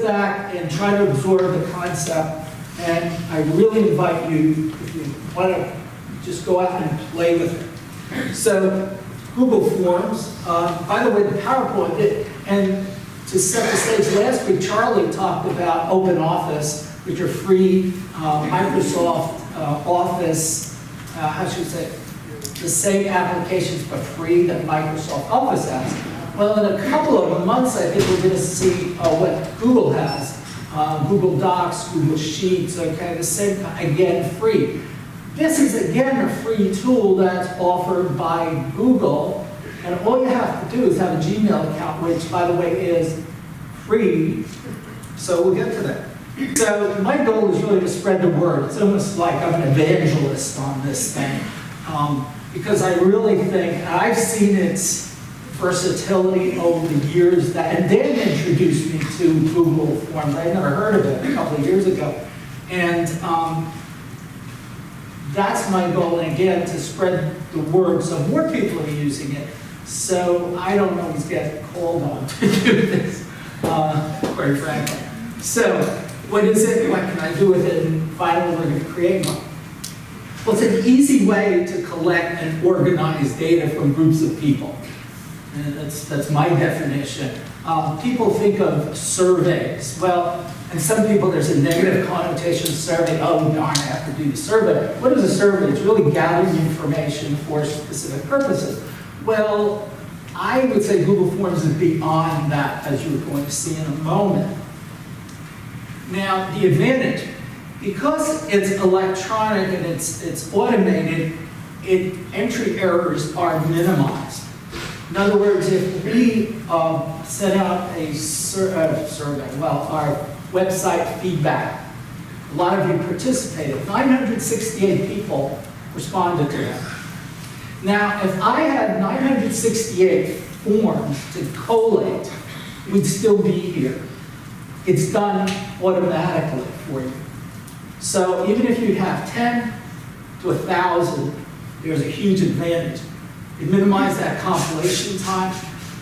back and try to absorb the concept. And I really invite you, if you want to, just go out and play with it. So Google Forms, by the way, the PowerPoint, and to set the stage, last week Charlie talked about OpenOffice, which are free Microsoft Office, how should I say, the same applications but free that Microsoft Office has. Well, in a couple of months, I think we're going to see what Google has. Google Docs, Google Sheets, okay, the same, again, free. This is, again, a free tool that's offered by Google, and all you have to do is have a Gmail account, which, by the way, is free, so we'll get to that. So my goal is really to spread the word. It's almost like I'm an evangelist on this thing, because I really think, I've seen its versatility over the years, and Dan introduced me to Google Forms. I had never heard of it a couple of years ago. And that's my goal, and again, to spread the word so more people are using it. So I don't always get called on to do this, quite frankly. So what is it? What can I do with it? And finally, we're going to create one. Well, it's an easy way to collect and organize data from groups of people. And that's my definition. People think of surveys. Well, and some people, there's a negative connotation of survey. Oh, darn, I have to do the survey. What is a survey? It's really gathering information for specific purposes. Well, I would say Google Forms is beyond that, as you're going to see in a moment. Now, the advantage, because it's electronic and it's automated, entry errors are minimized. In other words, if we send out a survey, well, our website feedback, a lot of you participated. 968 people responded to that. Now, if I had 968 forms to collate, we'd still be here. It's done automatically for you. So even if you have 10 to 1,000, there's a huge advantage. It minimizes that compilation time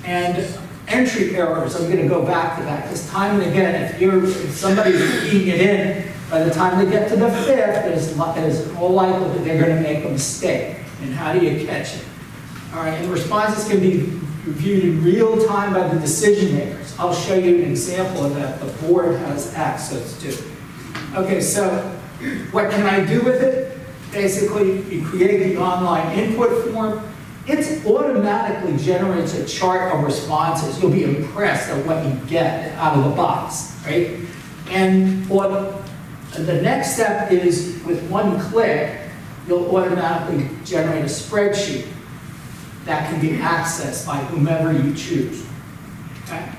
and entry errors. I'm going to go back to that because time and again, if somebody's keying it in, by the time they get to the fifth, there's all likelihood they're going to make a mistake. And how do you catch it? All right, and responses can be reviewed in real time by the decision makers. I'll show you an example of that the board has access to. Okay, so what can I do with it? Basically, you create the online input form. It automatically generates a chart of responses. You'll be impressed at what you get out of the box, right? And the next step is with one click, you'll automatically generate a spreadsheet that can be accessed by whomever you choose, okay?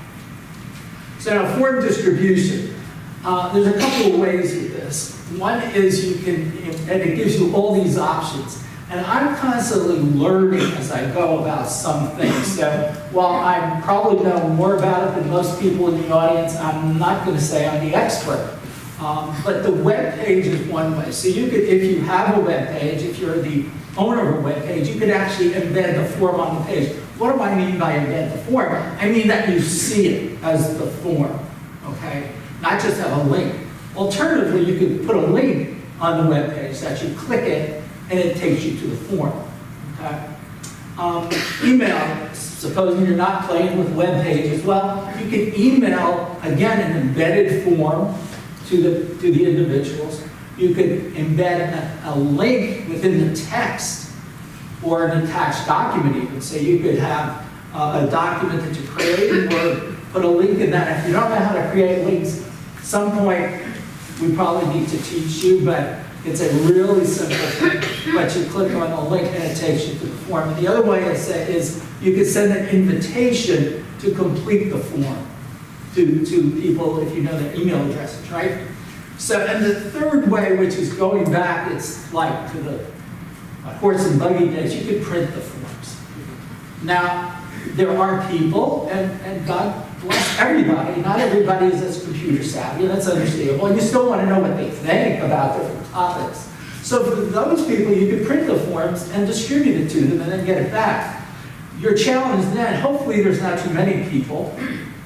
So now form distribution. There's a couple of ways with this. One is you can, and it gives you all these options. And I'm constantly learning as I go about some things. So while I probably know more about it than most people in the audience, I'm not going to say I'm the expert. But the web page is one way. So you could, if you have a web page, if you're the owner of a web page, you could actually embed the form on the page. What do I mean by embed the form? I mean that you see it as the form, okay? Not just have a link. Alternatively, you could put a link on the web page that you click it and it takes you to the form, okay? Email, supposing you're not playing with web pages, well, you can email, again, an embedded form to the individuals. You could embed a link within the text or an attached document even. So you could have a document that you create or put a link in that. If you don't know how to create links, at some point we probably need to teach you, but it's a really simple thing. But you click on the link and it takes you to the form. And the other way I say is you could send an invitation to complete the form to people if you know their email addresses, right? So, and the third way, which is going back, it's like to the horse and buggy days, you could print the forms. Now, there are people, and God bless everybody, not everybody is as computer savvy, and that's understandable, and you still want to know what they think about different topics. So for those people, you could print the forms and distribute it to them and then get it back. Your challenge then, hopefully there's not too many people,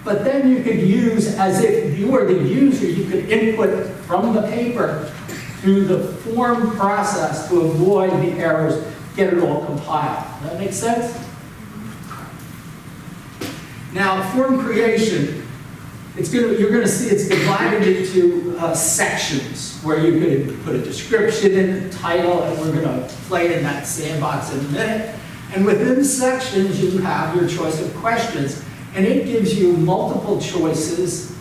But then you could use, as if you were the user, you could input from the paper through the form process to avoid the errors, get it all compiled. Does that make sense? Now, form creation, you're going to see it's divided into sections where you could put a description in, the title, and we're going to play in that sandbox in a minute. And within the sections, you have your choice of questions. And it gives you multiple choices,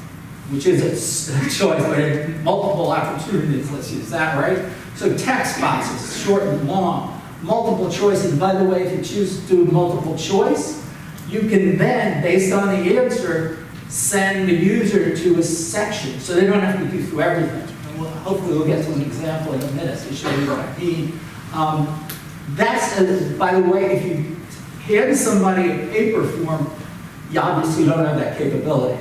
which is a choice, but multiple opportunities, let's use that, right? So text boxes, short and long, multiple choices. By the way, if you choose to do multiple choice, you can then, based on the answer, send the user to a section, so they don't have to do through everything. And hopefully we'll get to an example in a minute to show you what I mean. By the way, if you hand somebody a paper form, you obviously don't have that capability.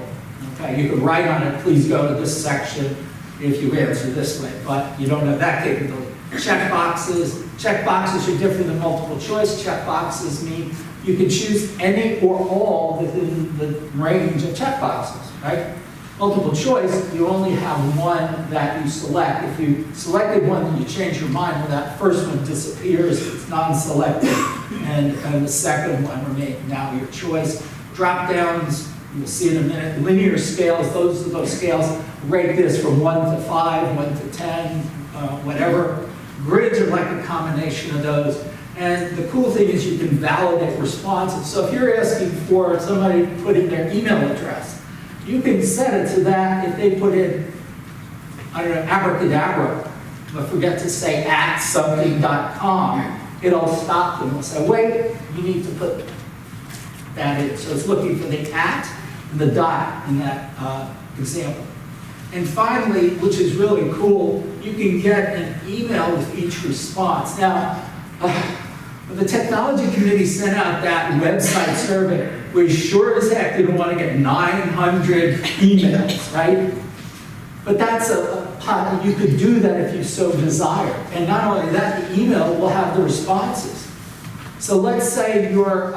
Okay, you could write on it, please go to this section if you answer this way, but you don't have that capability. Checkboxes are different than multiple choice. Checkboxes mean you can choose any or all within the range of checkboxes, right? Multiple choice, you only have one that you select. If you selected one and you change your mind, well, that first one disappears, it's non-selected, and the second one remains now your choice. Drop downs, you'll see in a minute. Linear scales, those are those scales. Rate this from 1 to 5, 1 to 10, whatever. Grids are like a combination of those. And the cool thing is you can validate responses. So if you're asking for somebody to put in their email address, you can set it to that. If they put in, I don't know, abracadabra, but forget to say @something.com, it'll stop them. It'll say, wait, you need to put that in. So it's looking for the @ and the dot in that example. And finally, which is really cool, you can get an email with each response. Now, the technology committee sent out that website survey. We sure as heck didn't want to get 900 emails, right? But that's you could do that if you so desire. And not only that, the email will have the responses. So let's say you're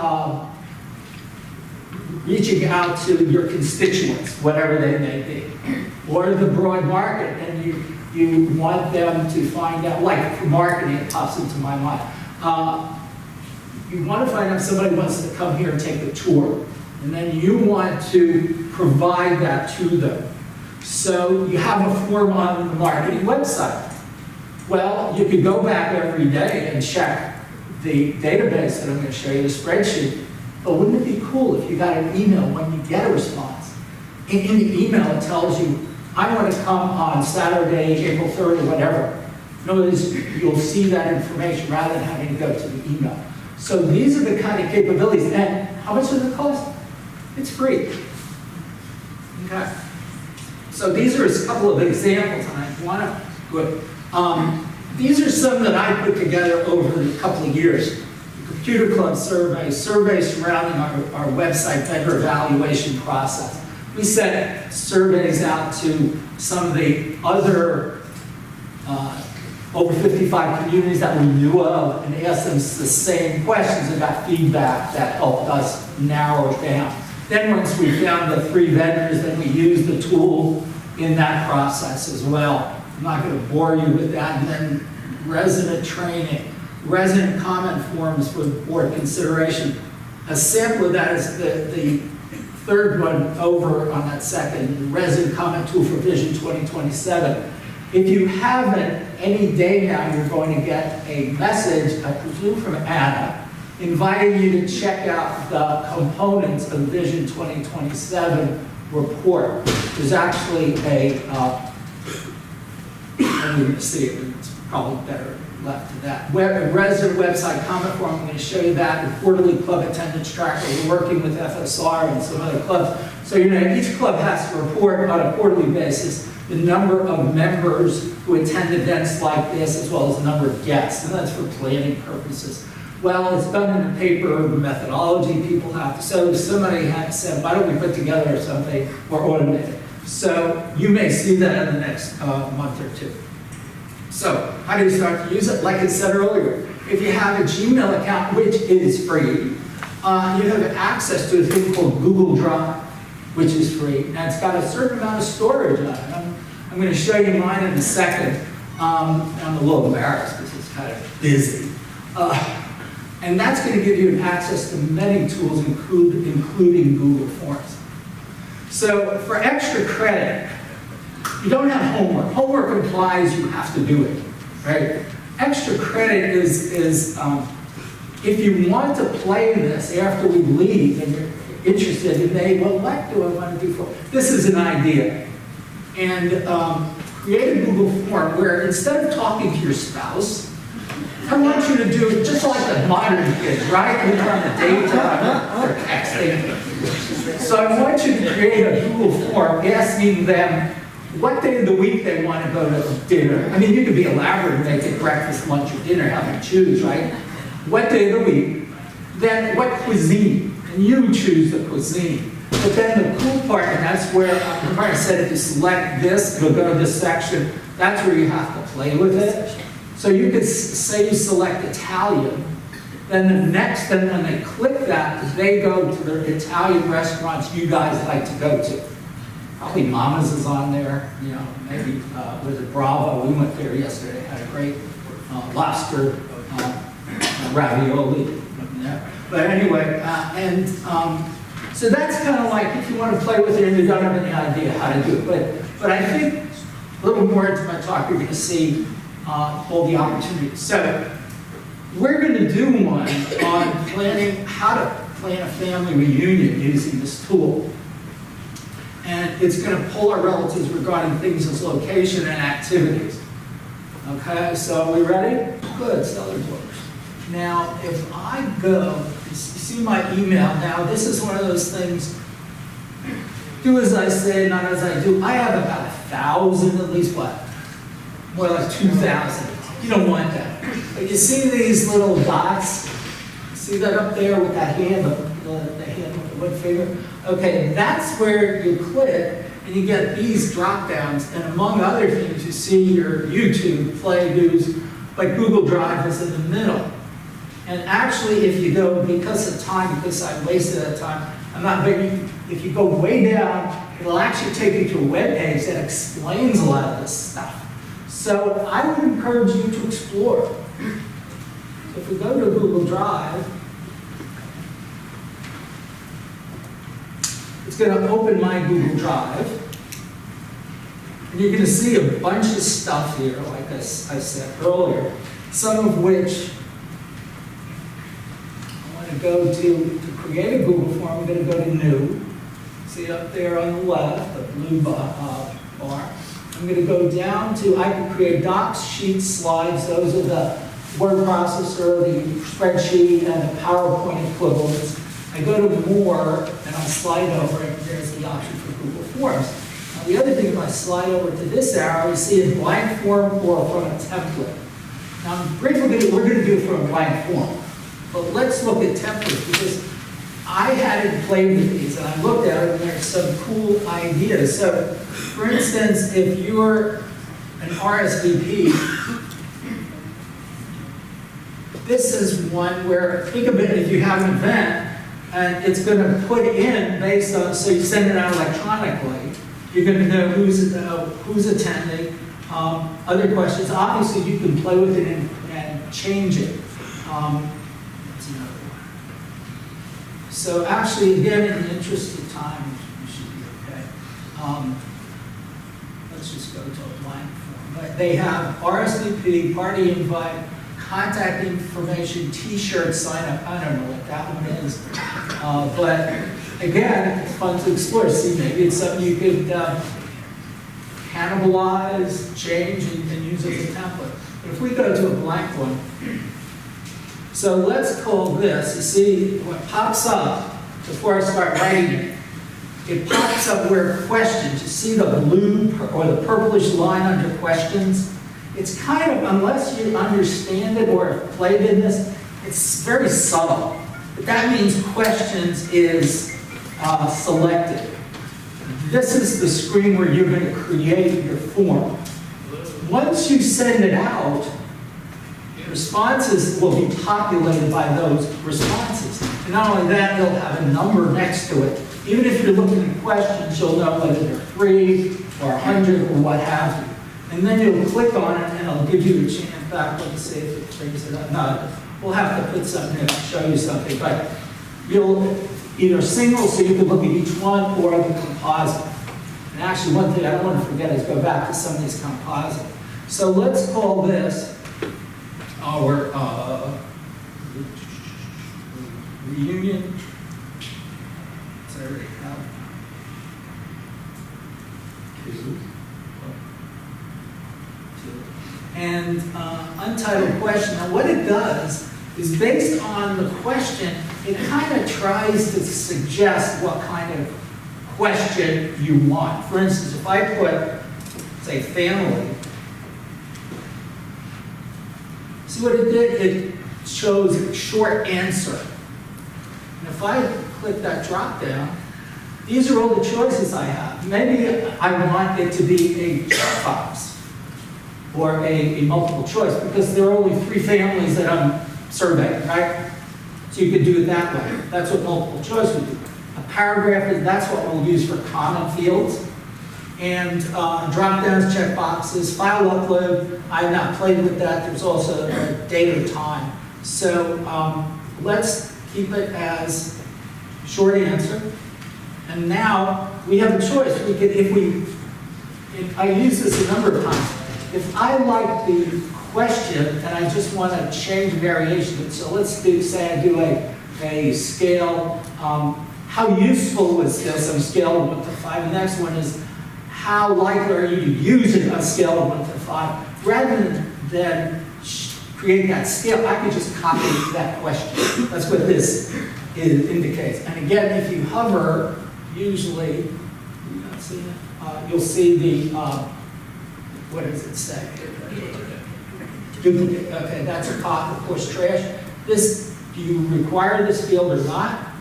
reaching out to your constituents, whatever they may be, or the broad market, and you want them to find out, like for marketing, it pops into my mind. You want to find out if somebody wants to come here and take a tour, and then you want to provide that to them. So you have a form on the marketing website. Well, you could go back every day and check the database that I'm going to show you, the spreadsheet. But wouldn't it be cool if you got an email when you get a response? And in the email, it tells you, I want to come on Saturday, April 3rd, or whatever. Notice you'll see that information rather than having to go to the email. So these are the kind of capabilities. And how much does it cost? It's free. Okay. So these are a couple of examples, and I want to good. These are some that I put together over a couple of years. Computer Club surveys surrounding our website vendor evaluation process. We sent surveys out to some of the other over 55 communities that we knew of and asked them the same questions and got feedback that helped us narrow it down. Then once we found the 3 vendors, then we used the tool in that process as well. I'm not going to bore you with that. And then resident training, resident comment forms for board consideration. A sample of that is the third one over on that second, the resident comment tool for Vision 2027. If you haven't, any day now you're going to get a message, I presume from Anna, inviting you to check out the components of the Vision 2027 report. There's actually I'm going to see it, it's probably better left to that. Resident website comment form, I'm going to show you that. The quarterly club attendance tracker, we're working with FSR and some other clubs. So each club has to report on a quarterly basis the number of members who attend events like this, as well as the number of guests, and that's for planning purposes. Well, it's done in the paper methodology people have to, so somebody had said, why don't we put together something or automate it? So you may see that in the next month or two. So how do you start to use it? Like I said earlier, if you have a Gmail account, which is free, you have access to a thing called Google Drive. which is free, and it's got a certain amount of storage on it. I'm going to show you mine in a second. I'm a little embarrassed because it's kind of busy. And that's going to give you access to many tools, including Google Forms. So for extra credit, you don't have homework. Homework implies you have to do it, right? Extra credit is if you want to play this after we leave and you're interested in, hey, well, what do I want to do for? This is an idea. And create a Google form where instead of talking to your spouse, I want you to do it just like the modern kids, right? When they're on the daytime, they're texting. So I want you to create a Google form asking them what day of the week they want to go to dinner. I mean, you could be elaborate and make it breakfast, lunch, or dinner, how you choose, right? What day of the week? Then what cuisine? And you choose the cuisine. But then the cool part, and that's where I said if you select this, you'll go to this section, that's where you have to play with it. So you could say you select Italian, then when they click that, they go to the Italian restaurants you guys like to go to. Probably Mama's is on there, you know, maybe, was it Bravo? We went there yesterday, had a great lobster ravioli. Yeah. But anyway, so that's kind of like if you want to play with it and you don't have any idea how to do it. But I think a little more into my talk, you're going to see all the opportunities. So we're going to do one on planning, how to plan a family reunion using this tool. And it's going to pull our relatives regarding things as location and activities. Okay, so are we ready? Good, stellar doors. Now, if I go, you see my email now, this is one of those things, do as I say, not as I do. I have about 1,000, at least what? More like 2,000. You don't want that. But you see these little dots? See that up there with that hand, the hand with the wood finger? Okay, that's where you click and you get these drop downs, and among other things, you see your YouTube, Play, News, but Google Drive is in the middle. And actually, if you go, because of time, because I wasted that time, I'm not begging, if you go way down, it'll actually take you to a web page that explains a lot of this stuff. So I would encourage you to explore. So if we go to Google Drive, it's going to open my Google Drive. And you're going to see a bunch of stuff here, like I said earlier, some of which I want to go to create a Google form. I'm going to go to New. See up there on the left, the blue bar. I'm going to go down to, I can create docs, sheets, slides. Those are the word processor, the spreadsheet, and the PowerPoint equivalents. I go to More, and I slide over, and there's the option for Google Forms. Now, the other thing, if I slide over to this arrow, you see a blank form or from a template. Now, we're going to do it from a blank form. But let's look at templates, because I hadn't played with these, and I looked at it, and there's some cool ideas. So, for instance, if you're an RSVP, this is one where, think of it, if you have an event, and it's going to put in based on, so you send it out electronically, you're going to know who's attending, other questions. Obviously, you can play with it and change it. That's another one. So actually, again, in the interest of time, we should be okay. Let's just go to a blank form. But they have RSVP, party invite, contact information, T-shirt sign up. I don't know what that one is. But again, it's fun to explore. See, maybe it's something you could cannibalize, change, and use as a template. But if we go to a blank one, so let's call this, you see what pops up before I start writing it. It pops up where questions, you see the blue or the purplish line under questions? It's kind of, unless you understand it or have played in this, it's very subtle. But that means questions is selected. This is the screen where you're going to create your form. Once you send it out, responses will be populated by those responses. And not only that, you'll have a number next to it Even if you're looking at questions, you'll know whether they're 3 or 100 or what have you. And then you'll click on it and it'll give you a chance. In fact, let's see if it brings it up. No, we'll have to put something in to show you something. But you'll either single, so you can look at each one, or the composite. And actually, one thing I don't want to forget is go back to some of these composite. So let's call this our reunion. So I already have two. And untitled question. Now what it does is based on the question, it kind of tries to suggest what kind of question you want. For instance, if I put, say, family, see what it did? It shows a short answer. And if I click that drop down, these are all the choices I have. Maybe I want it to be a checkbox or a multiple choice, because there are only 3 families that I'm surveying, right? So you could do it that way. That's what multiple choice would do. A paragraph, that's what we'll use for common fields. And drop-downs, checkboxes, file upload, I've not played with that. There's also a date or time. So let's keep it as short answer. And now we have a choice. We could, I use this a number of times. If I like the question and I just want to change variation, so let's do, say I do a scale, how useful was this on a scale of 1 to 5? The next one is, how likely are you to use it on a scale of 1 to 5? Rather than create that scale, I could just copy that question. That's what this indicates. And again, if you hover, usually, you'll see the, what does it say? Duplicate. Okay, that's a copy, of course, trash. This, do you require this field or not?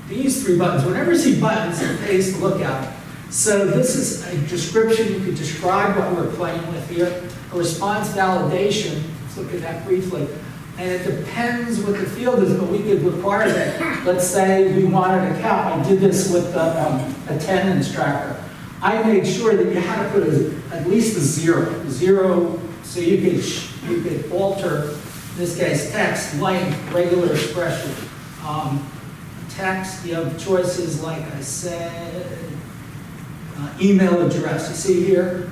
These 3 buttons, whenever you see buttons, it pays to look at them. So this is a description. You could describe what we're playing with here. A response validation, let's look at that briefly. And it depends what the field is, but we could require that. Let's say we wanted a count. I did this with attendance tracker. I made sure that you had to put at least a 0. 0, so you could alter, in this case, text, length, regular expression. Text, you have choices like I said, email address, you see here?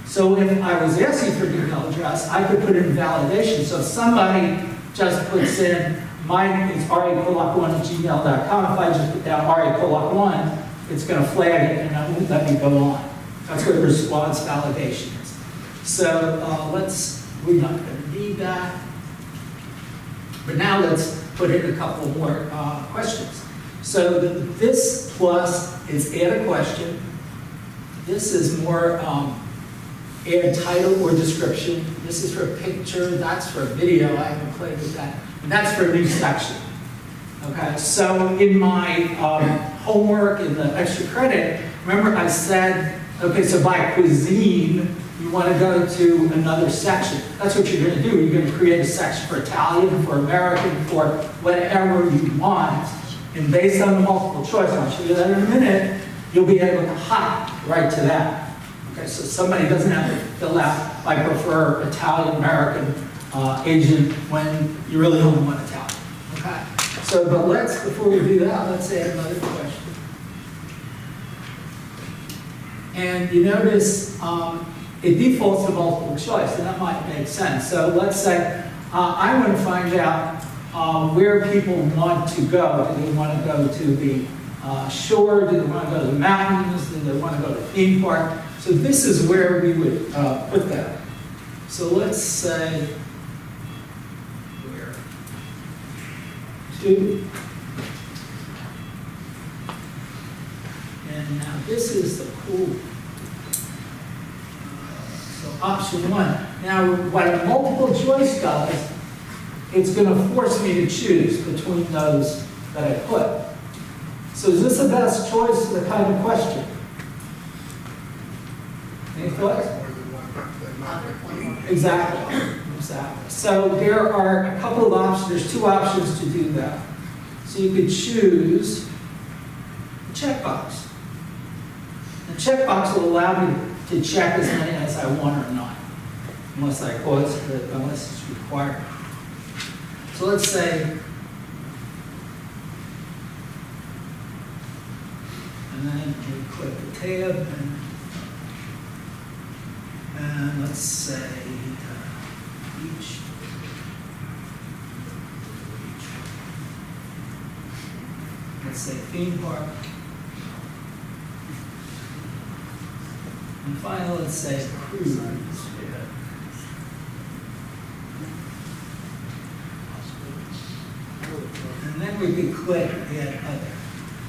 So if I was asking for an email address, I could put in validation. So if somebody just puts in, mine is rakolak1@gmail.com, if I just put down rakolak1, it's going to flag it and it won't let me go on. That's what response validation is. So we're not going to need that. But now let's put in a couple more questions. So this plus is add a question. This is more add title or description. This is for a picture. That's for a video. I haven't played with that. And that's for a new section. Okay, so in my homework, in the extra credit, remember I said, okay, so by cuisine, you want to go to another section. That's what you're going to do. You're going to create a section for Italian, for American, for whatever you want. And based on the multiple choice, and I'll show you that in a minute, you'll be able to hop right to that. Okay, so somebody doesn't have to fill out, I prefer Italian, American, Asian, when you really only want Italian. Okay, so but before we do that, let's add another question. And you notice it defaults to multiple choice, and that might make sense. So let's say I want to find out where people want to go. Do they want to go to the shore? Do they want to go to the mountains? Do they want to go to the theme park? So this is where we would put that. So let's say where to. And now this is the cool. So option 1. Now what a multiple choice does, it's going to force me to choose between those that I put. So is this the best choice for the kind of question? Any thoughts? Exactly. So there are a couple of options. There's 2 options to do that. So you could choose checkbox. The checkbox will allow me to check as many as I want or not, unless unless it's required. So let's say, and then we click the tab, and let's say each. Let's say theme park. And finally, let's say cruise. And then we can click add other.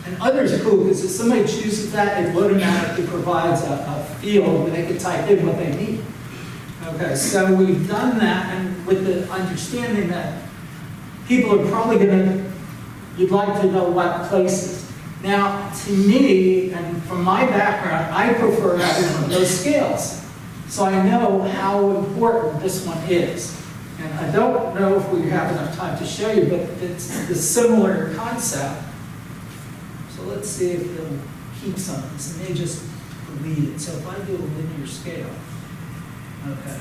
And other is cool because if somebody chooses that, it automatically provides a field where they can type in what they need. Okay, so we've done that, and with the understanding that people are probably you'd like to know what places. Now, to me, and from my background, I prefer having one of those scales. So I know how important this one is. And I don't know if we have enough time to show you, but it's the similar concept. So let's see if it'll keep some of this. It may just delete it. So if I do a linear scale, okay.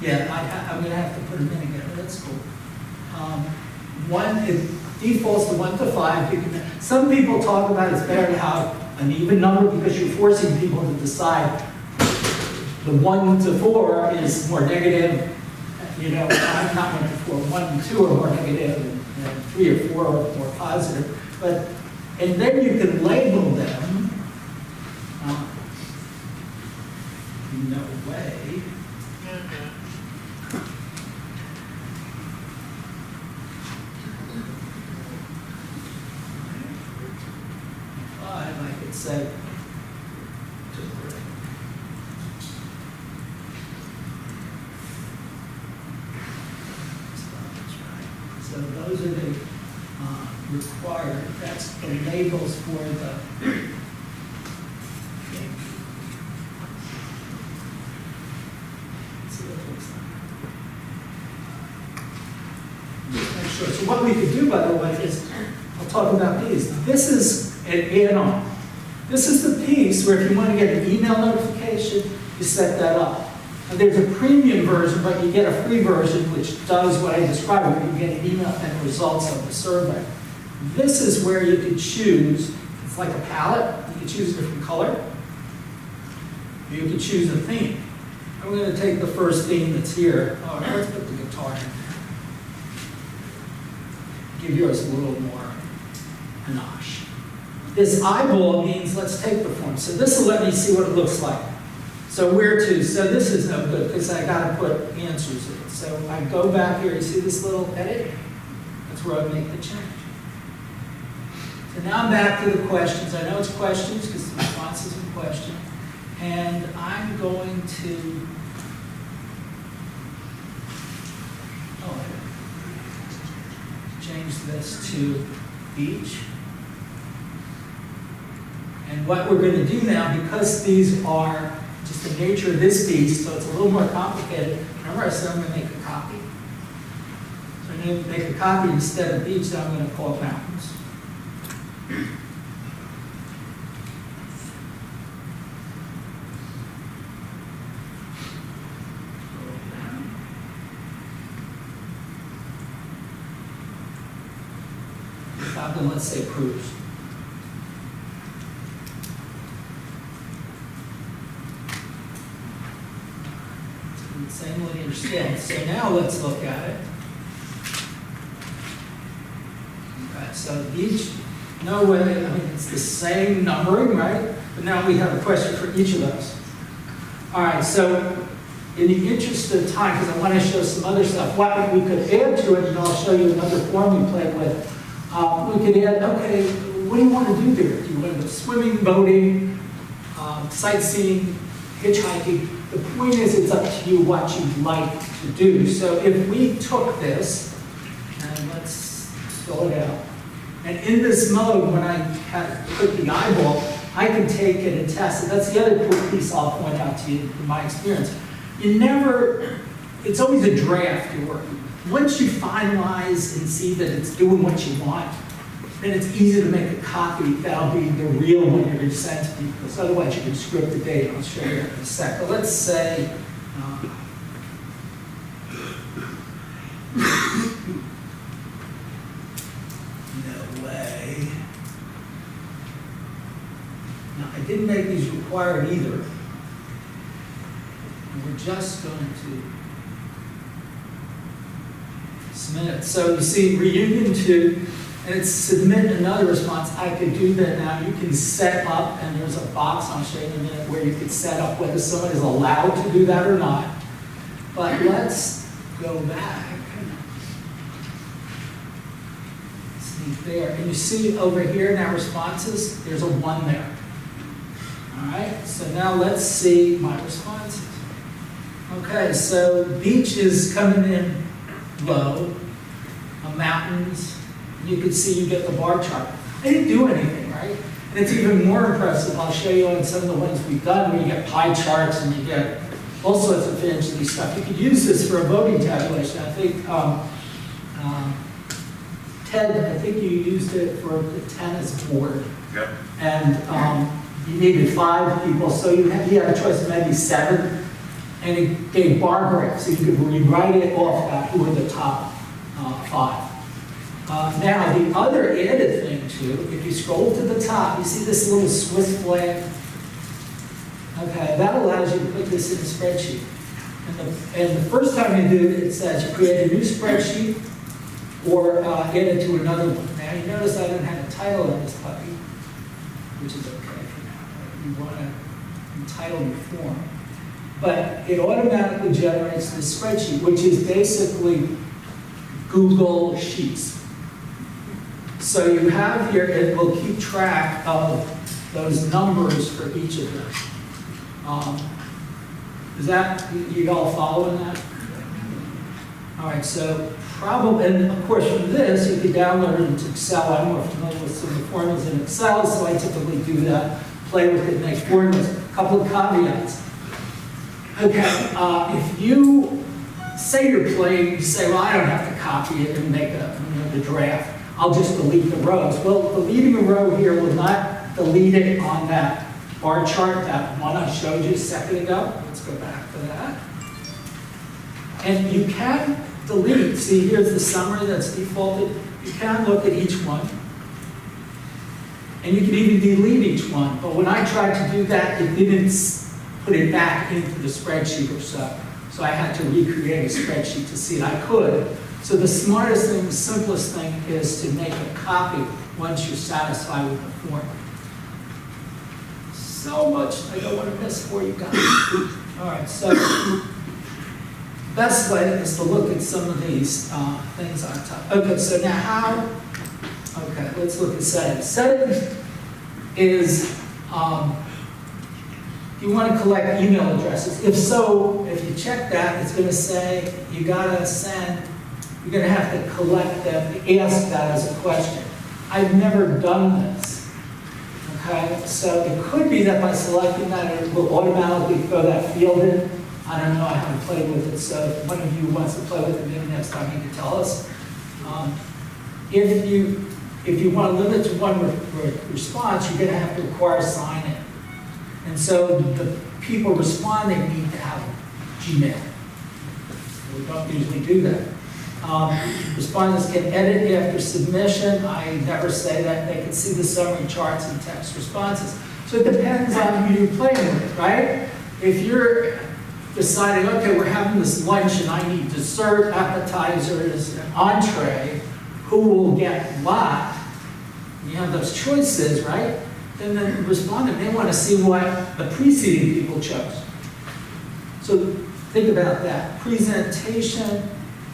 Yeah, I'm going to have to put them in again. That's cool. It defaults to 1 to 5. Some people talk about it's better to have an even number because you're forcing people to decide the 1 to 4 is more negative. I'm not 1 to 4. 1 and 2 are more negative, and 3 or 4 are more positive. And then you can label them in no way. I could say so those are the required. That's the labels for the let's see what it looks like. Just make sure. So what we could do, by the way, is I'll talk about these. This is an add-on. This is the piece where if you want to get an email notification, you set that up. And there's a premium version, but you get a free version which does what I described, where you get an email and results of the survey. This is where you can choose, it's like a palette, you can choose a different color. You can choose a theme. I'm going to take the first theme that's here. Oh, let's put the guitar in. Give yours a little more panache. This eyeball means let's take the form. So this will let me see what it looks like. So where to? So this is no good because I got to put answers in. So I go back here. You see this little edit? That's where I make the change. So now I'm back to the questions. I know it's questions because the response is a question. And I'm going to, change this to beach. And what we're going to do now, because these are just the nature of this beach, so it's a little more complicated. Remember I said I'm going to make a copy? So I'm going to make a copy instead of beach, that I'm going to call it mountains. Then let's say cruise. Same linear scale. So now let's look at it. Okay, so each, no way, I mean, it's the same numbering, right? But now we have a question for each of those. All right, so in the interest of time, because I want to show some other stuff, what we could add to it, and I'll show you another form we played with. We could add, okay, what do you want to do there? Do you want to go swimming, boating, sightseeing, hitchhiking? The point is, it's up to you what you'd like to do. So if we took this, and let's fill it out, and in this mode, when I put the eyeball, I can take it and test it. That's the other cool piece I'll point out to you in my experience. It's always a draft you're working with. Once you finalize and see that it's doing what you want, then it's easy to make a copy. That'll be the real one you're going to send to people, because otherwise you can script the data. I'll show you in a sec. But let's say, no way. Now, I didn't make these required either. And we're just going to submit it. So you see, reunion 2, and it's submit another response. I could do that now. You can set up, and there's a box I'll show you in a minute where you could set up whether someone is allowed to do that or not. But let's go back. See there, and you see over here in our responses, there's a 1 there. All right, so now let's see my responses. Okay, so beach is coming in low, mountains. You can see you get the bar chart. I didn't do anything, right? And it's even more impressive. I'll show you on some of the ones we've done where you get pie charts and you get all sorts of fancy stuff. You could use this for a voting tabulation. I think, Ted, I think you used it for the tennis board. Yep. And you needed 5 people, so you had a choice of maybe 7. And it gave bar graphs, so you could rewrite it off at who were the top 5. Now, the other added thing too, if you scroll to the top, you see this little Swiss flag? Okay, that allows you to put this in a spreadsheet. And the first time you do it, it says you create a new spreadsheet or add it to another one. Now, you notice I don't have a title on this puppy, which is okay. You want to entitle your form. But it automatically generates this spreadsheet, which is basically Google Sheets. So you have here, it will keep track of those numbers for each of them. Is that, you all following that? All right, so probably, and of course from this, you can download it into Excel. I'm more familiar with some of the formulas in Excel, so I typically do that, play with it, make formulas. A couple of caveats. Okay, if you say you're playing, you say, well, I don't have to copy it and make the draft. I'll just delete the rows. Well, deleting a row here will not delete it on that bar chart, that one I showed you a second ago. Let's go back to that. And you can delete, see here's the summary that's defaulted. You can look at each one. And you can even delete each one. But when I tried to do that, it didn't put it back into the spreadsheet or so. So I had to recreate a spreadsheet to see it. I could. So the smartest thing, the simplest thing is to make a copy once you're satisfied with the form. So much I don't want to miss for you guys. All right, so best way is to look at some of these things on top. Okay, so now how, okay, let's look at settings. Settings is, you want to collect email addresses. If so, if you check that, it's going to say you got to send, you're going to have to collect them, ask that as a question. I've never done this. Okay, so it could be that by selecting that, it will automatically throw that field in. I don't know, I haven't played with it, so if one of you wants to play with it, maybe next time you can tell us. If you want to limit to one response, you're going to have to require sign-in. And so the people responding need to have Gmail. We don't usually do that. Respondents can edit after submission. I never say that. They can see the summary charts and text responses. So it depends on who you're playing with, right? If you're deciding, okay, we're having this lunch and I need dessert, appetizers, and entree, who will get what? You have those choices, right? Then the respondent may want to see what the preceding people chose. So think about that. Presentation.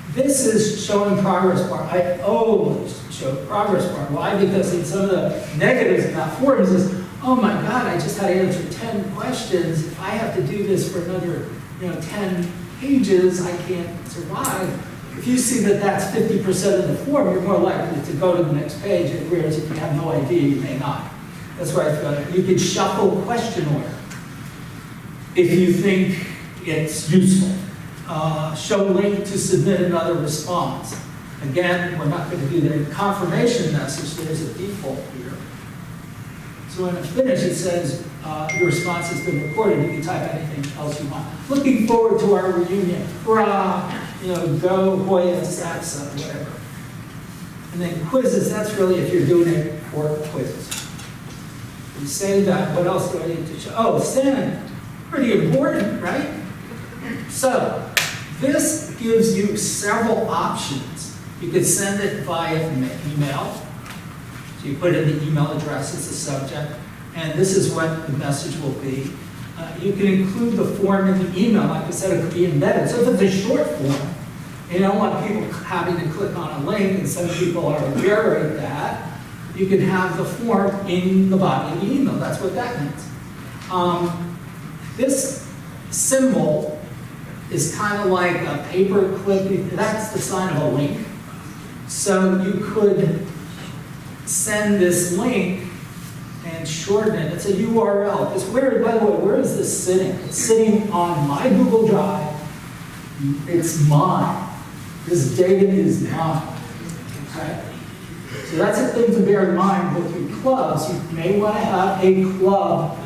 This is showing progress bar. I always show progress bar. Why? Because in some of the negatives about forms is, oh my God, I just had to answer 10 questions. If I have to do this for another 10 pages, I can't survive. If you see that that's 50% of the form, you're more likely to go to the next page, whereas if you have no idea, you may not. That's why you can shuffle question order if you think it's useful. Show link to submit another response. Again, we're not going to do the confirmation message, there's a default here. So when it's finished, it says, your response has been recorded, you can type anything else you want. Looking forward to our reunion, hurrah, go Hoya Saxa, whatever. And then quizzes, that's really if you're doing it for quizzes. You say that, what else do I need to show? Oh, send, pretty important, right? So, this gives you several options. You could send it via email. So you put in the email address as the subject, and this is what the message will be. You can include the form in the email. Like I said, it could be embedded. So if it's a short form, you don't want people having to click on a link, and some people are aware of that, you can have the form in the body of the email. That's what that means. This symbol is kind of like a paper clip. That's the sign of a link. So you could send this link and shorten it. It's a URL. It's where, by the way, where is this sitting? It's sitting on my Google Drive. It's mine. This data is mine. Okay? So that's a thing to bear in mind with your clubs. You may want to have a club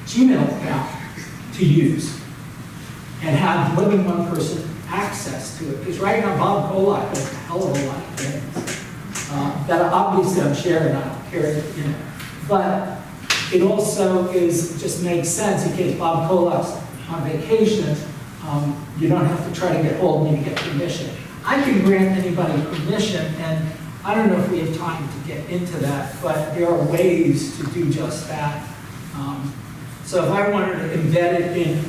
Gmail account to use and have more than one person access to it. Because right now, Bob Kolak does a hell of a lot of things that obviously I'm sharing, I don't care, But it also just makes sense in case Bob Kolak's on vacation, you don't have to try to get hold of me to get permission. I can grant anybody permission, and I don't know if we have time to get into that, but there are ways to do just that. So if I wanted to embed it in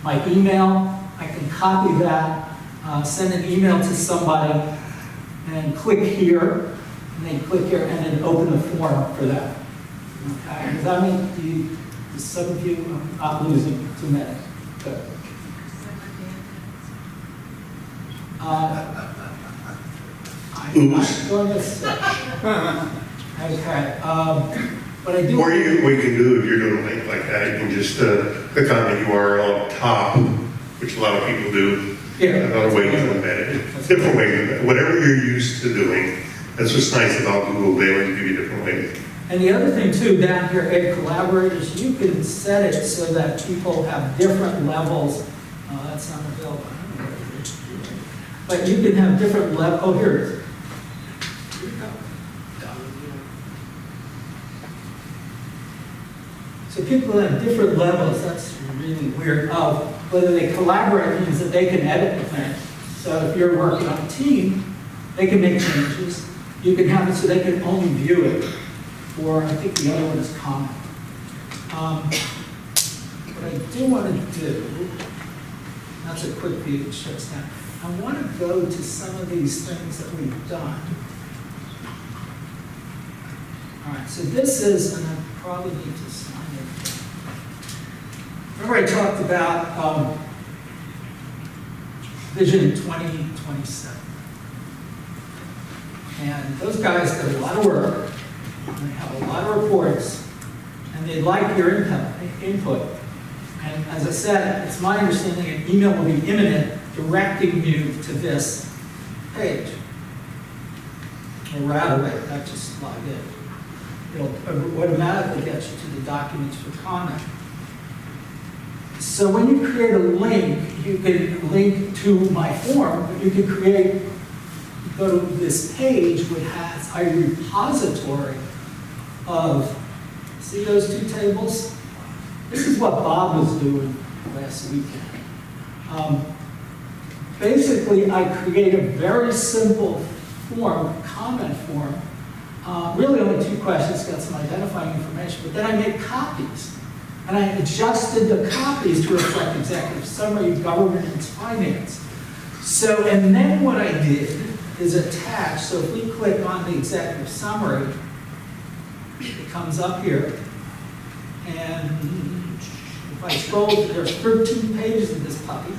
my email, I can copy that, send an email to somebody, and click here, and then click here, and then open the form for that. Okay, does that mean some of you, I'm not losing 2 minutes. Good. I'm going to say, okay, what I do. Or what you can do if you're doing a link like that, you can just click on the URL up top, which a lot of people do. Yeah. Another way to embed it. Different way to embed it. Whatever you're used to doing. That's what's nice about Google. They always give you different ways. And the other thing too, down here at Collaborators, you can set it so that people have different levels. That's not available. I don't know what it is. But you can have different levels. Oh, here it is. Here we go. So people have different levels. That's really weird. Whether they collaborate means that they can edit the thing. So if you're working on a team, they can make changes. You can have it so they can only view it. Or I think the other one is comment. What I do want to do, that's a quick view that shows that. I want to go to some of these things that we've done. All right, so this is, and I probably need to sign it. Remember I talked about Vision 2027. And those guys did a lot of work. They have a lot of reports, and they'd like your input. And as I said, it's my understanding an email will be imminent directing you to this page. Or rather, not just log in. It'll automatically get you to the documents for comment. So when you create a link, you can link to my form, but you can go to this page which has a repository of, see those two tables? This is what Bob was doing last weekend. Basically, I create a very simple form, comment form, really only 2 questions, got some identifying information, but then I made copies. And I adjusted the copies to reflect executive summary, government, and finance. So, and then what I did is attach, so if we click on the executive summary, it comes up here, and if I scroll, there's 13 pages of this puppy.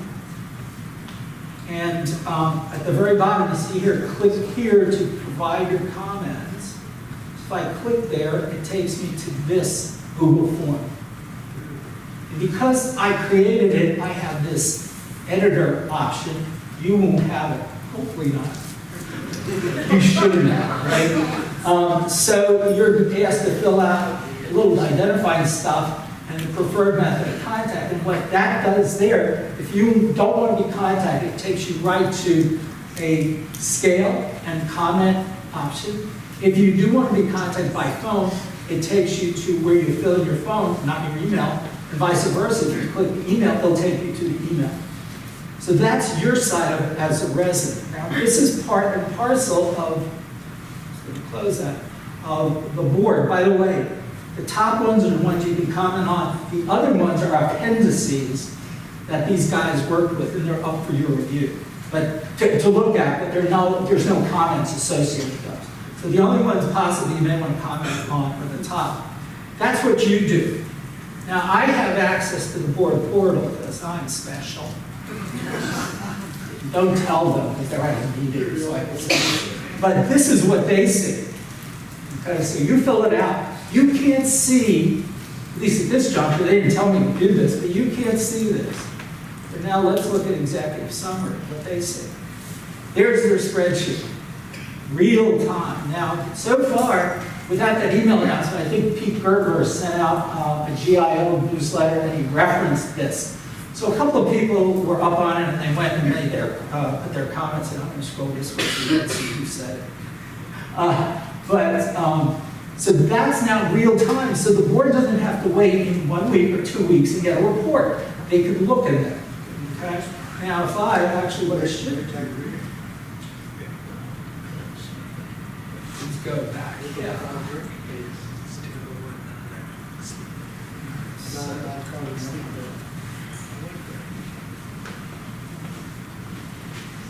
And at the very bottom, you see here, click here to provide your comments. If I click there, it takes me to this Google form. And because I created it, I have this editor option. You won't have it, hopefully not. You should now, right? So you're asked to fill out a little identifying stuff and the preferred method of contact. And what that does there, if you don't want to be contacted, it takes you right to a scale and comment option. If you do want to be contacted by phone, it takes you to where you fill in your phone, not your email, and vice versa. If you click email, they'll take you to the email. So that's your side of it as a resident. Now, this is part and parcel of, let me close that, of the board. By the way, the top ones are the ones you can comment on. The other ones are appendices that these guys worked with, and they're up for your review. But to look at, but there's no comments associated with those. So the only ones possibly you may want to comment on are the top. That's what you do. Now, I have access to the board portal because I'm special. Don't tell them that they're having meetings, like I said. But this is what they see. Okay, so you fill it out. You can't see, at least at this juncture, they didn't tell me to do this, but you can't see this. But now let's look at executive summary, what they say. There's their spreadsheet, real time. Now, so far, without that email announcement, I think Pete Gerber sent out a GIO newsletter and he referenced this. So a couple of people were up on it and they went and made their, put their comments in. I'm going to scroll this way so you can see who said it. So that's now real time. So the board doesn't have to wait in 1 week or 2 weeks and get a report. They can look at it. Okay? Now, if I actually what I should do, let's go back. Yeah.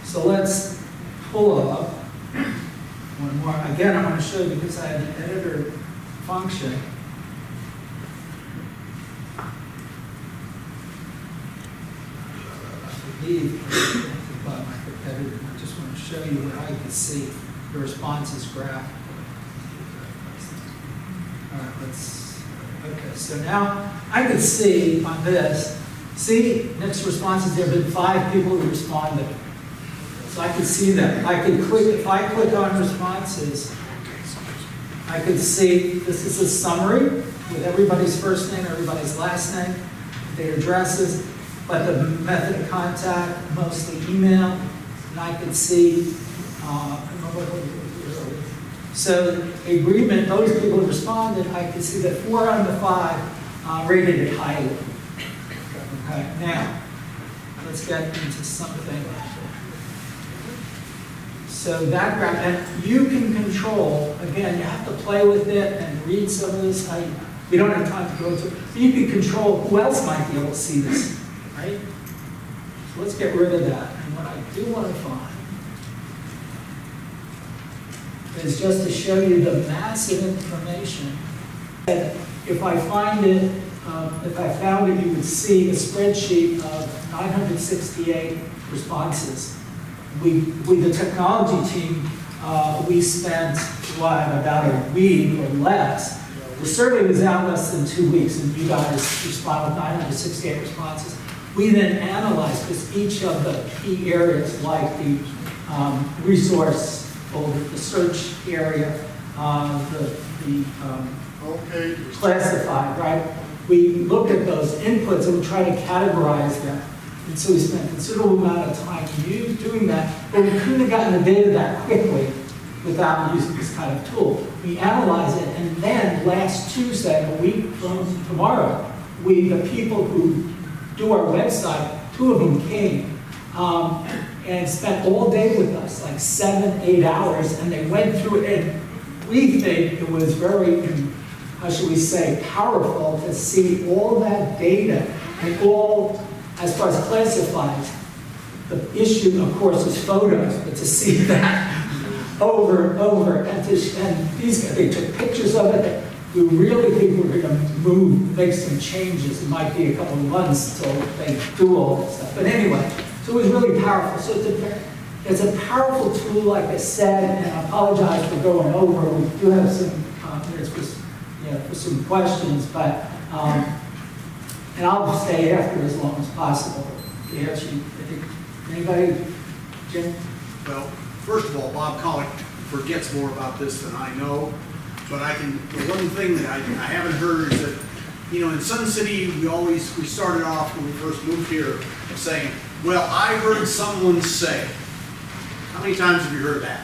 So let's pull up one more. Again, I'm going to show you because I have an editor function. I just want to show you what I can see, the responses graph. All right, okay, so now I can see on this, see, next responses, there have been 5 people who responded. So I can see that. I can click, if I click on responses, I can see this is a summary with everybody's first name, everybody's last name, their addresses, but the method of contact, mostly email, and I can see, so the agreement, those people who responded, I can see that 4 out of the 5 rated it highly. Okay, now, let's get into something. So that graph, and you can control, again, you have to play with it and read some of this. We don't have time to go into it. But you can control who else might be able to see this, right? So let's get rid of that. And what I do want to find is just to show you the massive information. And if I find it, if I found it, you would see a spreadsheet of 968 responses. With the technology team, we spent, about a week or less. The survey was out less than 2 weeks, and you guys responded with 968 responses. We then analyzed, because each of the key areas, like the resource folder, the search area, the classified, right? We looked at those inputs and we tried to categorize them. And so we spent a considerable amount of time doing that, but we couldn't have gotten the data that quickly without using this kind of tool. We analyzed it, and then last Tuesday, a week from tomorrow, the people who do our website, 2 of them came and spent all day with us, like 7-8 hours, and they went through it, and we think it was very, how should we say, powerful to see all that data and all. As far as classified, the issue, of course, is photos, but to see that over and over, and these guys, they took pictures of it. We really think we're going to make some changes. It might be a couple of months until they do all that stuff. But anyway, so it was really powerful. So it's a powerful tool, like I said, and I apologize for going over. We do have some minutes for some questions, but. And I'll stay after as long as possible to answer you. I think, anybody, Jim? Well, first of all, Bob Collick forgets more about this than I know, but the one thing that I haven't heard is that, you know, in Sun City, we started off when we first moved here saying, well, I heard someone say. How many times have you heard that?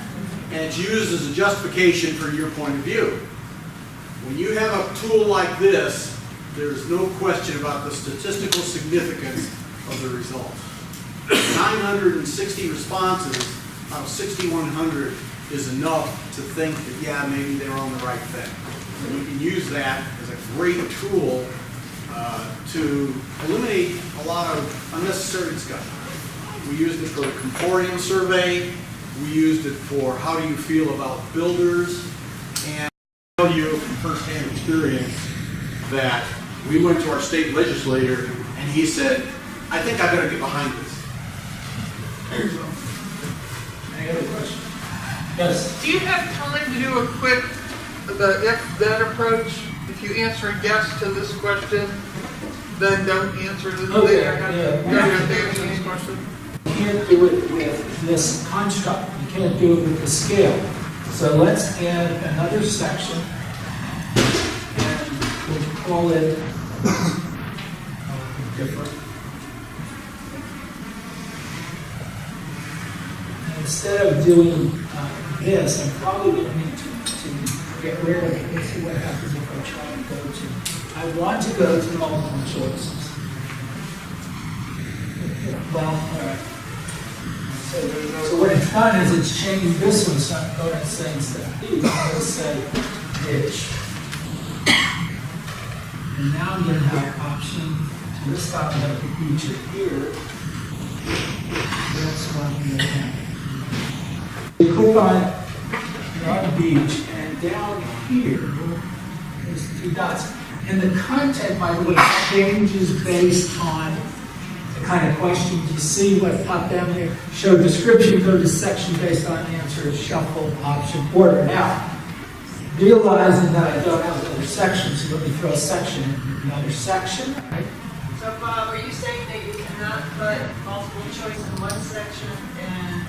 And it's used as a justification for your point of view. When you have a tool like this, there's no question about the statistical significance of the results. 960 responses out of 6,100 is enough to think that, yeah, maybe they're on the right thing. And you can use that as a great tool to eliminate a lot of unnecessary discussion. We used it for the Comporium survey. We used it for how do you feel about builders. And I tell you from firsthand experience that we went to our state legislator and he said, I think I better get behind this. Any other questions? Yes. Do you have time to do a quick, the if-then approach? If you answer yes to this question, then don't answer the Okay, later. yeah. You have to answer this question. You can't do it with this construct. You can't do it with the scale. So let's add another section, and we'll call it different. And instead of doing this, I'm probably going to need to get rid of it. Let's see what happens if I try to go to. I want to go to multiple choices. Well, all right. So what it's done is it's changed this one, so I'm going to say instead of these, I'm going to say pitch. And now I'm going to have option, so this time I'm going to put feature here. That's what I'm going to have. You click on beach, and down here, there's two dots. And the content, by the way, changes based on the kind of questions you see. What popped down there, show description, go to section based on answer, shuffle, option, order. Now, realizing that I don't have another section, so let me throw a section in another section, right? So Bob, are you saying that you cannot put multiple choice in one section and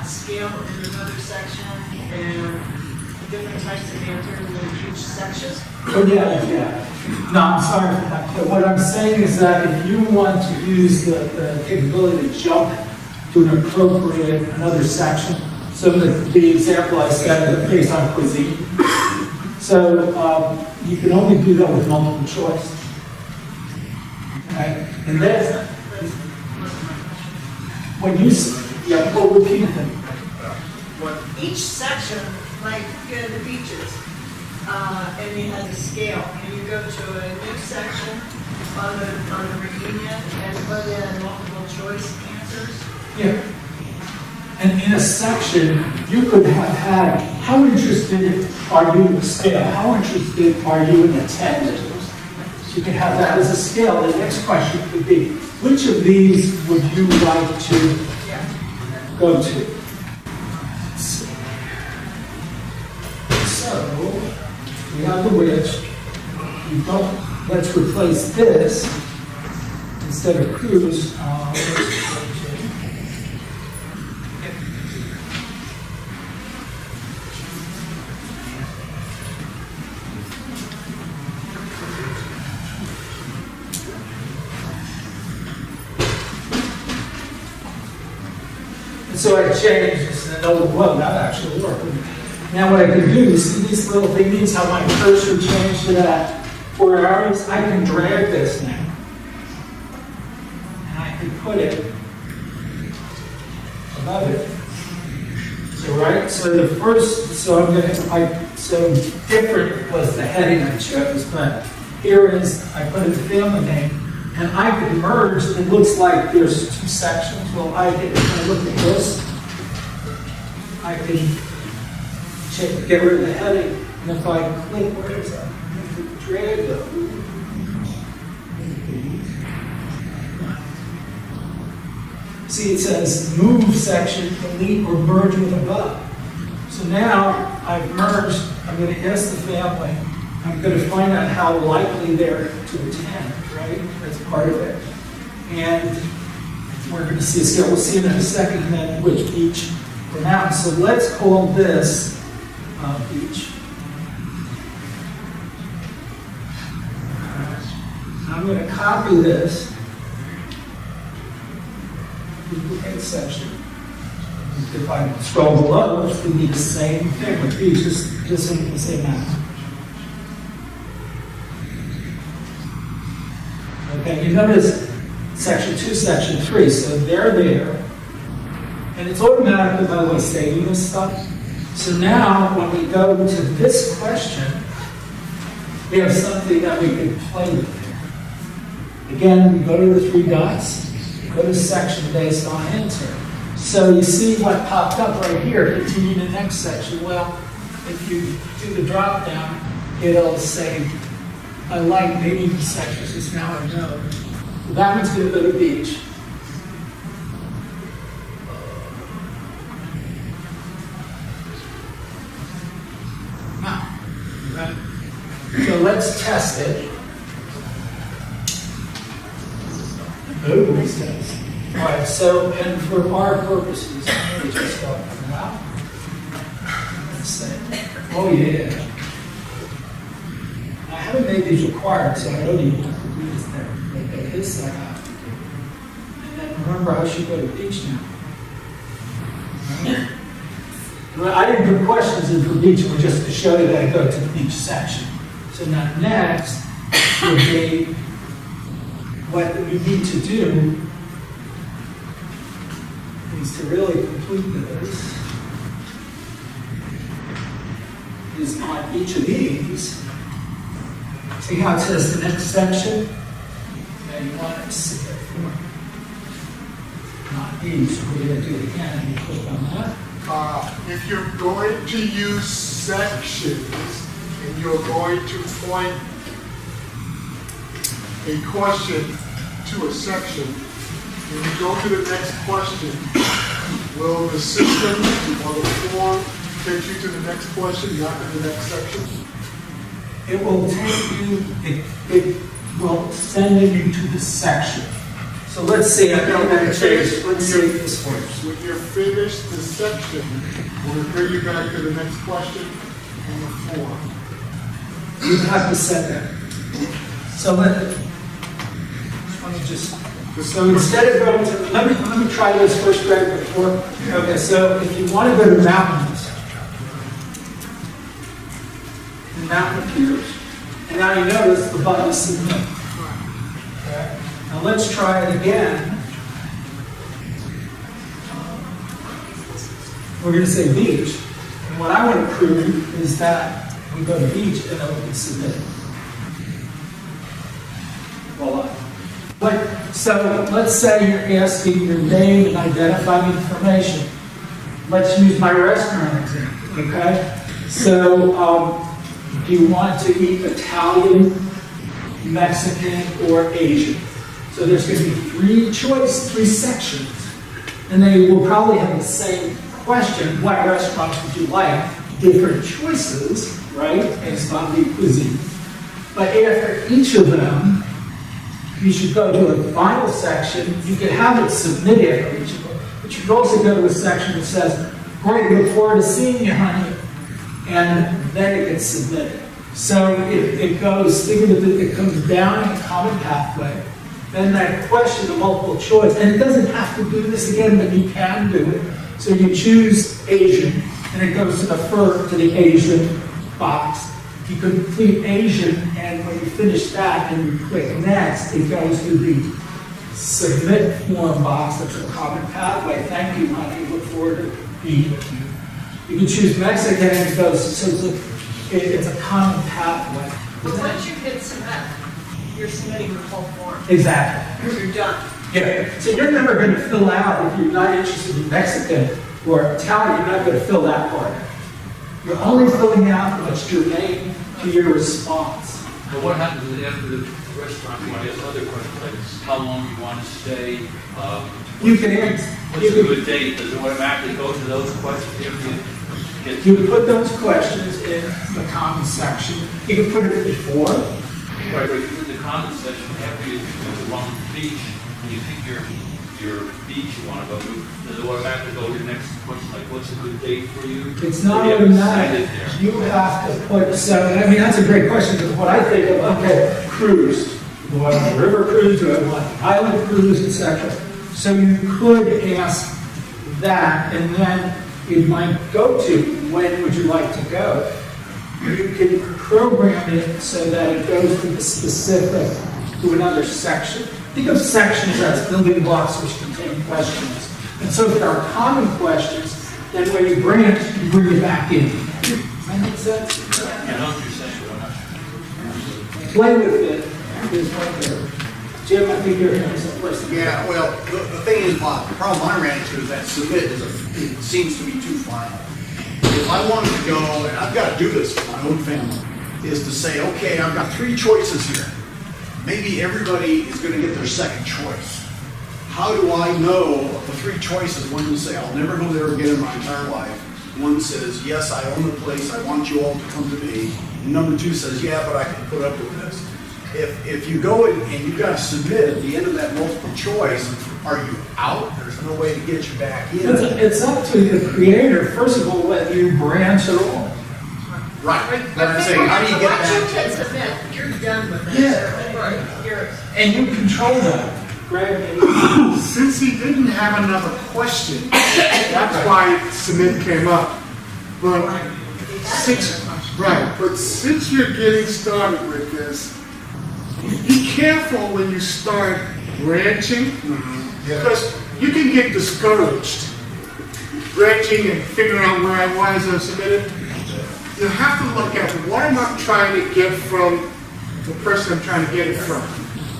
scale in another section and different types of answers in each section? Oh, yeah. No, I'm sorry for that. But what I'm saying is that if you want to use the capability to jump to an appropriate another section, so the example I said is based on cuisine. So you can only do that with multiple choice. Okay? And then, when you, yeah, well, repeat it. Each section, like the beaches, and it has a scale, and you go to a new section on the reunion and put in multiple choice answers. Yeah. And in a section, you could have had, how interested are you in the scale? How interested are you in attendance? You could have that as a scale. The next question could be, which of these would you like to go to? So, we have the which. We don't, let's replace this instead of cruise. So I changed this and oh, well, that actually worked. Now what I can do is see these little thingies, how my cursor changed to that 4 arrows. I can drag this now. And I can put it above it. So right, so the first, so I'm gonna, so different was the heading I chose, but here is, I put in the family name. And I could merge, it looks like there's 2 sections. Well, I can, if I look at this, I can get rid of the heading. And if I click, where is that? Drag it. See, it says move section, delete, or merge with above. So now I've merged, I'm going to ask the family, I'm going to find out how likely they're to attend, right? That's part of it. And we're going to see a scale. We'll see in a second then which each or mountain. So let's call this beach. I'm going to copy this. Duplicate section. If I scroll below, it's going to be the same thing with beach, just in the same mountain. Okay, you notice section 2, section 3, so they're there. And it's automatically, by the way, saving this stuff. So now, when we go to this question, we have something that we can play with here. Again, we go to the 3 dots, go to section based on enter. So you see what popped up right here, continue to the next section. Well, if you do the drop down, it'll say, I like maybe the sections, because now I know. That one's going to go to beach. Now, so let's test it. Oh, it says. All right, so, and for our purposes, let me just start from that. Let's say, oh yeah. I haven't made these required, so I don't even have to do this there. Okay, this I have to do. And then remember, I should go to beach now. Well, I didn't put questions in for beach, but just to show you that I go to the beach section. So now next would be what we need to do is to really complete this is on each of these. See how it says the next section? Now you want to see that form. Not these, so we're going to do it again. You click on that. If you're going to use sections and you're going to point a question to a section, when you go to the next question, will the system or the form take you to the next question, not to the next section? It will take you, it will send you to the section. So let's see, I'm going to change, let's see this first. When you're finished the section, will it bring you back to the next question on the form? You have to set that. So let me just, so instead of going to, let me try this first grade before. Okay, so if you want to go to mountains, the mountain appears. And now you notice the button is submit. Okay. Now let's try it again. We're going to say beach. And what I want to prove is that we go to beach and then we can submit it. Voila. So let's say you're asking your name and identifying information. Let's use my restaurant example, okay? So do you want to eat Italian, Mexican, or Asian? So there's going to be 3 sections. And they will probably have the same question, what restaurants would you like? Different choices, right? Based on the cuisine. But after each of them, you should go to a final section. You can have it submitted for each of them. But you can also go to a section that says, great, look forward to seeing you, honey. And then it gets submitted. So it goes, think of it comes down in a common pathway. Then that question, the multiple choice, and it doesn't have to do this again, but you can do it. So you choose Asian, and it goes to the Asian box. You complete Asian, and when you finish that and you click next, it goes to the submit form box. That's a common pathway. Thank you, honey. Look forward to being with you. You can choose Mexican, and it goes, so it's a common pathway. But once you hit submit, you're submitting the whole form. Exactly. You're done. Yeah. So you're never going to fill out, if you're not interested in Mexican or Italian, you're not going to fill that part out. You're only filling out what's germane to your response. But what happens is after the restaurant, you want to ask other questions, like how long you want to stay? You can What's a good date? Does it automatically go to those questions? You put those questions in the comment section. You can put it before. Right, but if you put the comment section after you go to one beach, and you think you're your beach you want to go to, does it automatically go to your next question, like what's a good date for you? It's not Or do you have to set automatic. it there? You have to put, so, I mean, that's a great question, because what I think of, okay, cruise. Do I want a river cruise, do I want an island cruise, etc. So you could ask that, and then it might go to, when would you like to go? You can program it so that it goes to the specific, to another section. Think of sections as building blocks which contain questions. And so if there are common questions, then when you branch, you bring it back in. Does that make sense? Yeah, I know what you're saying, but I'm not. Play with it is what they're. Jim, I think you're here as a person. Yeah, well, the thing is, Bob, the problem I ran into is that submit it seems to be too final. If I wanted to go, and I've got to do this for my own family, is to say, okay, I've got 3 choices here. Maybe everybody is going to get their second choice. How do I know of the 3 choices? One to say, I'll never go there again in my entire life. One says, yes, I own the place, I want you all to come to me. And number 2 says, yeah, but I can put up with this. If you go and you've got to submit at the end of that multiple choice, are you out? There's no way to get you back in. It's up to the creator, first of all, whether you branch at all. Right. But I'm saying, how do you get Once you back hit to it? submit, you're done with that Yeah. survey. You're, And you control that, Greg. and you- Since he didn't have another question, that's why submit came up. But since you're getting started with this, be careful when you start branching, because you can get discouraged branching and figuring out where I was and submitted. You have to look at what am I trying to get from the person I'm trying to get it from.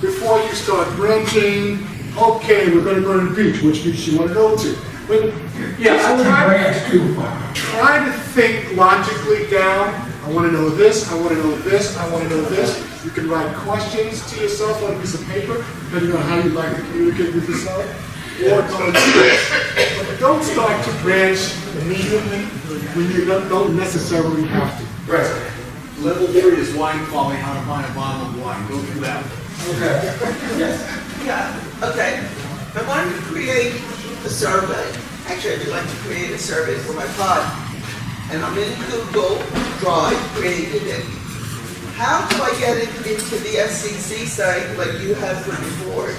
Before you start branching, okay, we're going to go to the beach. Which beach do you want to go to? But Yeah, I wouldn't try- branch too far. Try to think logically down. I want to know this, I want to know this, I want to know this. You can write questions to yourself on a piece of paper, depending on how you like to communicate with yourself. Or don't start to branch immediately when you don't necessarily have to. Right. Level 3 is wine quality, how to buy a bottle of wine. Go through that. Okay. Yes. Yeah, okay. If I wanted to create a survey, actually I'd like to create a survey for my pod, and I'm in Google Drive, created it. How do I get it into the SCC site like you have for before?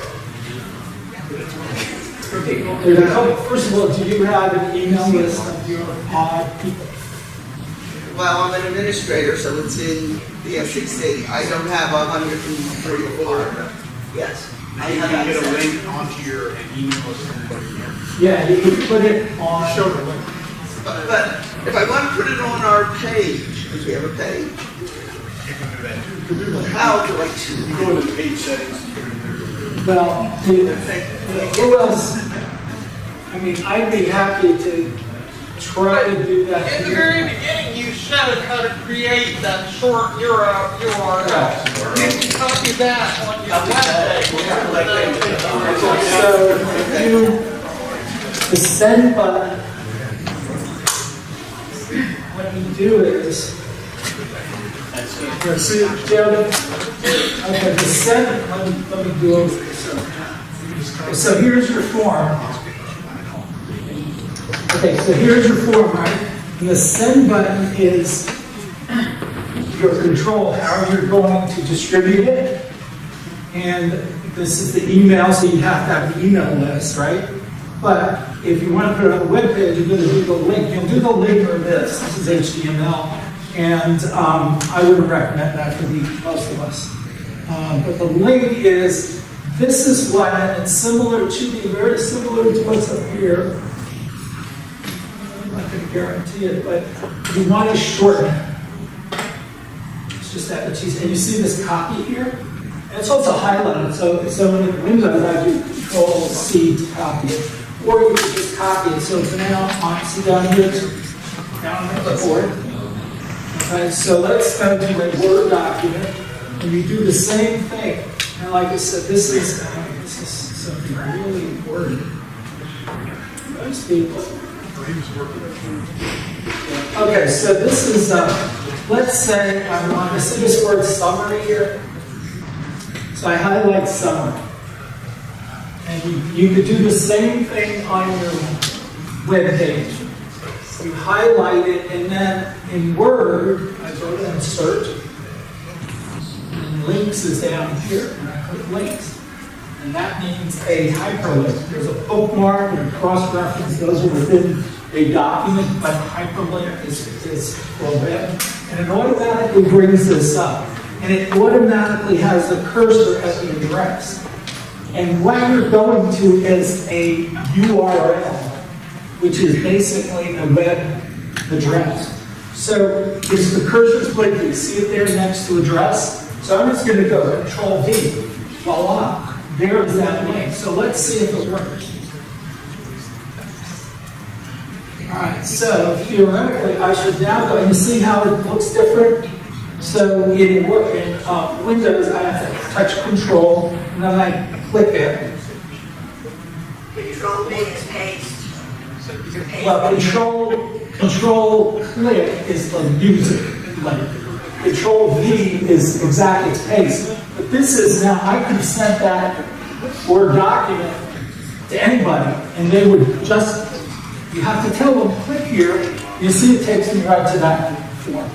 There's a couple, first of all, do you have an email list of your pod people? Well, I'm an administrator, so it's in the SCC. I don't have 134. Yes. Now I you have can get a access. link onto your email list to everybody here. Yeah, you can put it on. But if I want to put it on our page, because we have a page, You can do that too. how do I You go into the page settings. Well, who else? I mean, I'd be happy to try to do that. In the very beginning, you showed how to create that short URL. You can copy that on your webpage. So you, the send button, what you do is, see it, Jim? Okay, the send, let me do over this. So here's your form. Okay, so here's your form, right? And the send button is your control, how you're going to distribute it. And this is the email, so you have to have the email list, right? But if you want to put it on the webpage, you're going to do the link. You'll do the link or this. This is HTML. And I wouldn't recommend that for most of us. But the link is, this is what, and it's similar to very similar to what's up here. I'm not going to guarantee it, but you want to shorten it. It's just that much easier. And you see this copy here? And it's also highlighted, so in Windows, I do Control-C to copy it. Or you can just copy it. So it's now, see down here, down on the board. Okay, so let's go to a Word document, and you do the same thing. And like I said, this is something really important. Most people. Okay, so this is, let's say I want to see this word summary here. So I highlight summary. And you could do the same thing on your web page. You highlight it, and then in Word, I go to Insert, and Links is down here, and I click Links. And that means a hyperlink. There's a bookmark and a cross-reference. Those are within a document, but hyperlink is for web. And it automatically brings this up. And it automatically has the cursor at the address. And what you're going to is a URL, which is basically a web address. So is the cursor's put, you see it there next to address? So I'm just going to go Control V. Voila. There is that link. So let's see if it works. All right, so theoretically, I should now go, and you see how it looks different? So in Windows, I have to touch Control, and then I click it. Control means paste. Well, Control click is the music link. Control V is exactly its paste. But this is now, I could have sent that Word document to anybody, and they would just, you have to tell them, click here, you see it takes me right to that form.